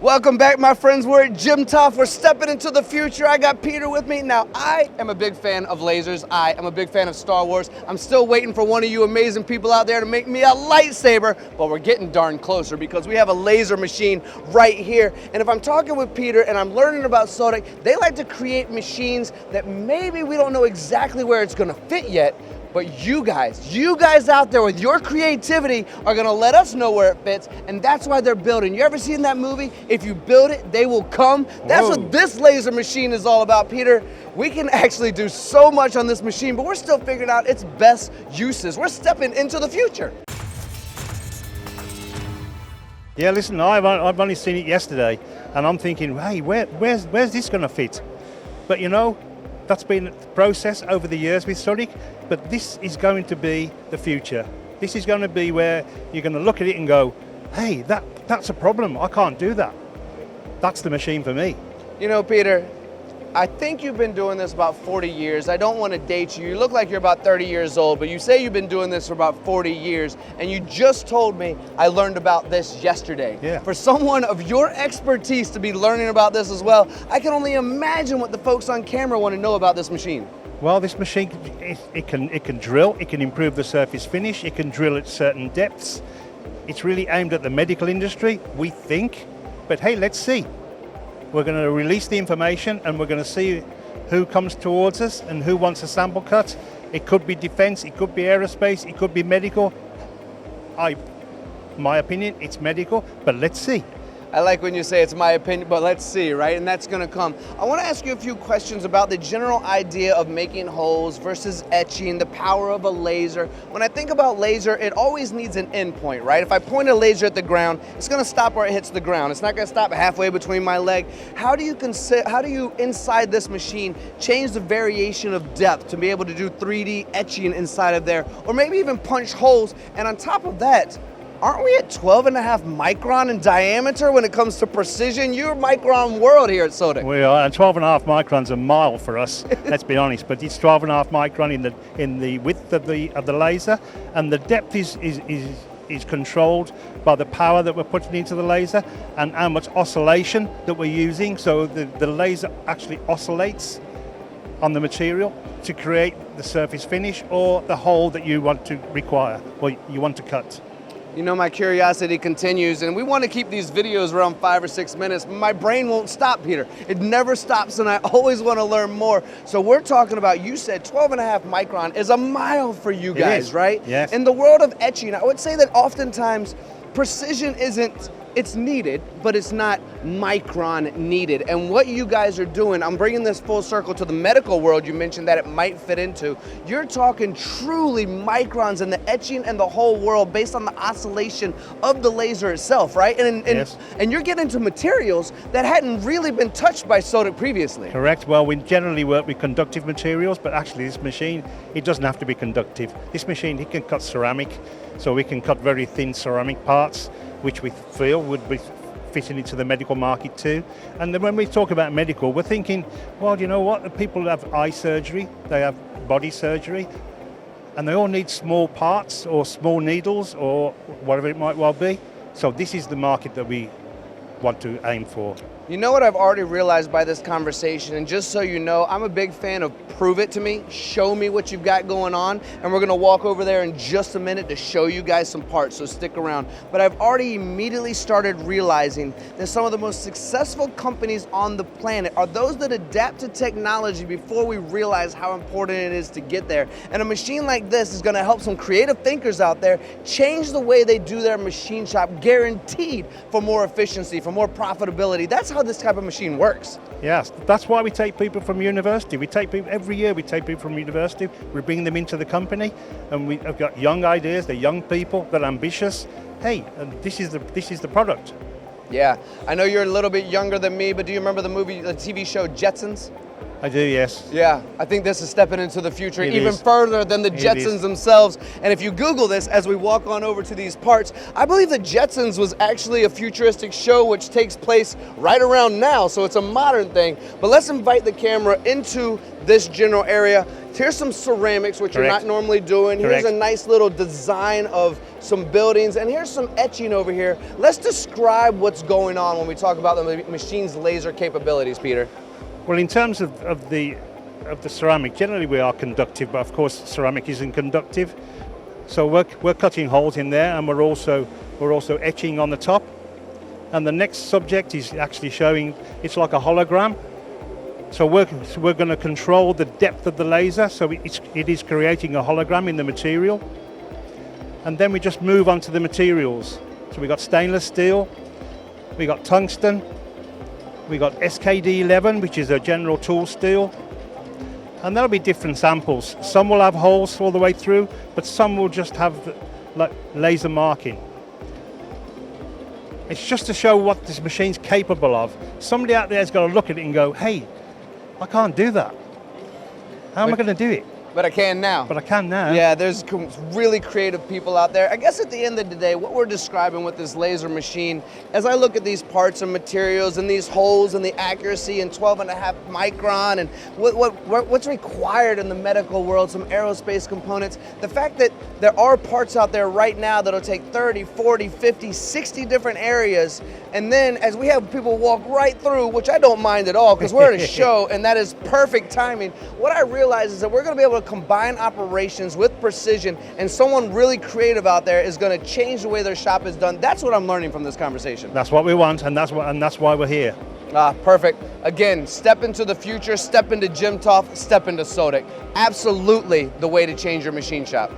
Welcome back, my friends. We're at JIMTOF. We're stepping into the future. I got Peter with me. Now, I am a big fan of lasers. I am a big fan of Star Wars. I'm still waiting for one of you amazing people out there to make me a lightsaber, but we're getting darn closer because we have a laser machine right here. And if I'm talking with Peter and I'm learning about Sodic, they like to create machines that maybe we don't know exactly where it's gonna fit yet, but you guys out there with your creativity are gonna let us know where it fits, and that's why they're building. You ever seen that movie? If you build it, they will come. That's what this laser machine is all about, Peter. We can actually do so much on this machine, but we're still figuring out its best uses. We're stepping into the future. Yeah, listen, I've only seen it yesterday, and I'm thinking, hey, where's this gonna fit? But you know, that's been a process over the years with Sonic, but this is going to be the future. This is going to be where you're going to look at it and go, hey, that's a problem, I can't do that. That's the machine for me. You know, Peter, I think you've been doing this about 40 years. I don't want to date you. You look like you're about 30 years old, but you say you've been doing this for about 40 years, and you just told me I learned about this yesterday. Yeah. For someone of your expertise to be learning about this as well, I can only imagine what the folks on camera want to know about this machine. Well, this machine, it can drill, it can improve the surface finish, it can drill at certain depths. It's really aimed at the medical industry, we think, but hey, let's see. We're going to release the information and we're going to see who comes towards us and who wants a sample cut. It could be defense, it could be aerospace, it could be medical. My opinion, it's medical, but let's see. I like when you say it's my opinion, but let's see, right? And that's gonna come. I wanna ask you a few questions about the general idea of making holes versus etching, the power of a laser. When I think about laser, it always needs an endpoint, right? If I point a laser at the ground, it's gonna stop where it hits the ground. It's not gonna stop halfway between my leg. How do you inside this machine change the variation of depth to be able to do 3D etching inside of there, or maybe even punch holes? And on top of that, aren't we at 12.5 micron in diameter when it comes to precision? You're micron world here at Sodic. We are, and 12.5 microns a mile for us, let's be honest, but it's 12.5 micron in the width of the laser, and the depth is controlled by the power that we're putting into the laser and how much oscillation that we're using, so the laser actually oscillates on the material to create the surface finish or the hole that you want to require or you want to cut. You know, my curiosity continues, and we want to keep these videos around 5 or 6 minutes. My brain won't stop, Peter. It never stops, and I always want to learn more. So we're talking about, you said 12.5 micron is a mile for you guys, right? Yes. In the world of etching, I would say that oftentimes precision it's needed, but it's not micron needed. And what you guys are doing, I'm bringing this full circle to the medical world you mentioned that it might fit into. You're talking truly microns in the etching and the whole world based on the oscillation of the laser itself, right? Yes. And you're getting into materials that hadn't really been touched by Sodic previously. Correct. Well, we generally work with conductive materials, but actually this machine, it doesn't have to be conductive. This machine, it can cut ceramic, so we can cut very thin ceramic parts, which we feel would be fitting into the medical market too. And then when we talk about medical, we're thinking, well, you know what? The people have eye surgery, they have body surgery, and they all need small parts or small needles or whatever it might well be. So this is the market that we want to aim for. You know what I've already realized by this conversation, and just so you know, I'm a big fan of prove it to me, show me what you've got going on, and we're gonna walk over there in just a minute to show you guys some parts, so stick around. But I've already immediately started realizing that some of the most successful companies on the planet are those that adapt to technology before we realize how important it is to get there. And a machine like this is gonna help some creative thinkers out there change the way they do their machine shop, guaranteed for more efficiency, for more profitability. That's how this type of machine works. Yes, that's why we take people from university. Every year we take people from university, we bring them into the company, and we've got young ideas, they're young people, they're ambitious. Hey, and this is the product. Yeah, I know you're a little bit younger than me, but do you remember the TV show Jetsons? I do, yes. Yeah, I think this is stepping into the future even is. further than the Jetsons themselves. And if you Google this as we walk on over to these parts, I believe the Jetsons was actually a futuristic show which takes place right around now, so it's a modern thing. But let's invite the camera into this general area. Here's some ceramics, which you're Correct. not normally doing. Correct. Here's a nice little design of some buildings, and here's some etching over here. Let's describe what's going on when we talk about the machine's laser capabilities, Peter. Well, in terms of the ceramic, generally we are conductive, but of course ceramic isn't conductive. So we're cutting holes in there, and we're also etching on the top. And the next subject is actually showing, it's like a hologram. So we're going to control the depth of the laser, so it is creating a hologram in the material. And then we just move on to the materials. So we got stainless steel, we got tungsten, we got SKD11, which is a general tool steel. And there'll be different samples. Some will have holes all the way through, but some will just have like laser marking. It's just to show what this machine's capable of. Somebody out there's got to look at it and go, hey, I can't do that. How am I going to do it? But I can now. But I can now. Yeah, there's really creative people out there. I guess at the end of the day, what we're describing with this laser machine, as I look at these parts and materials and these holes and the accuracy and 12.5 micron and what's required in the medical world, some aerospace components, the fact that there are parts out there right now that'll take 30, 40, 50, 60 different areas, and then as we have people walk right through, which I don't mind at all because we're at a show and that is perfect timing, what I realize is that we're going to be able to combine operations with precision, and someone really creative out there is going to change the way their shop is done. That's what I'm learning from this conversation. That's what we want, and that's why we're here. Perfect. Again, step into the future, step into JIMTOF, step into Sodic. Absolutely the way to change your machine shop.